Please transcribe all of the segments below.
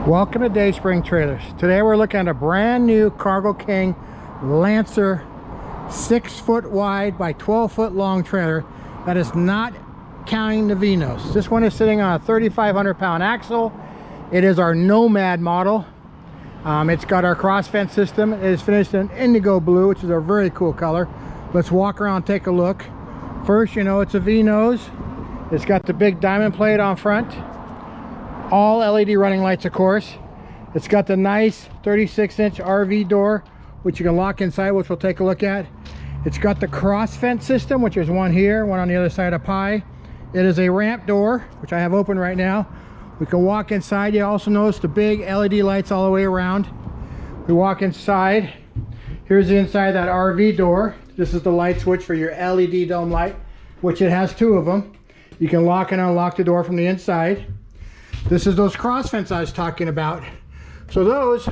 Welcome to Dayspring Trailers. Today we're looking at a brand new Cargo King Lancer 6-foot wide by 12-foot long trailer that is not counting the V-nose. This one is sitting on a 3,500 pound axle. It is our Nomad model. It's got our cross fence system. It is finished in indigo blue, which is a very cool color. Let's walk around and take a look. First, you know it's a V-nose. It's got the big diamond plate on front. All LED running lights, of course. It's got the nice 36-inch RV door, which you can lock inside, which we'll take a look at. It's got the cross fence system, which is one here, one on the other side of Pi. It is a ramp door, which I have open right now. We can walk inside. You also notice the big LED lights all the way around. We walk inside. Here's the inside of that RV door. This is the light switch for your LED dome light, which it has two of them. You can lock and unlock the door from the inside. This is those cross fence I was talking about. So those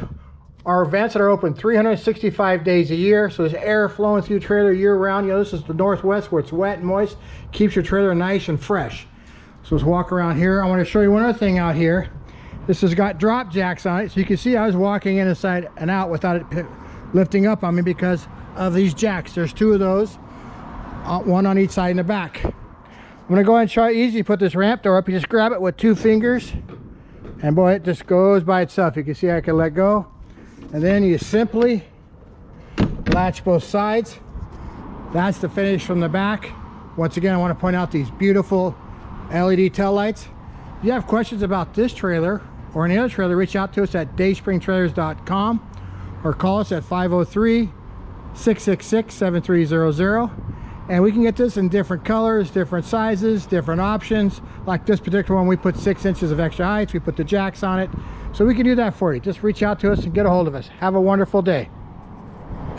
are vents that are open 365 days a year. So there's air flowing through your trailer year round. You know, this is the Northwest where it's wet and moist. Keeps your trailer nice and fresh. So let's walk around here. I want to show you one other thing out here. This has got drop jacks on it. So you can see I was walking inside and out without it lifting up on me because of these jacks. There's two of those, one on each side in the back. I'm going to go ahead and show you easy. Put this ramp door up. You just grab it with two fingers. And boy, it just goes by itself. You can see I can let go. And then you simply latch both sides. That's the finish from the back. Once again, I want to point out these beautiful LED tail lights. If you have questions about this trailer or any other trailer, reach out to us at dayspringtrailers.com or call us at 503-666-7300. And we can get this in different colors, different sizes, different options. Like this particular one, we put 6 inches of extra height. We put the jacks on it. So we can do that for you. Just reach out to us and get a hold of us. Have a wonderful day.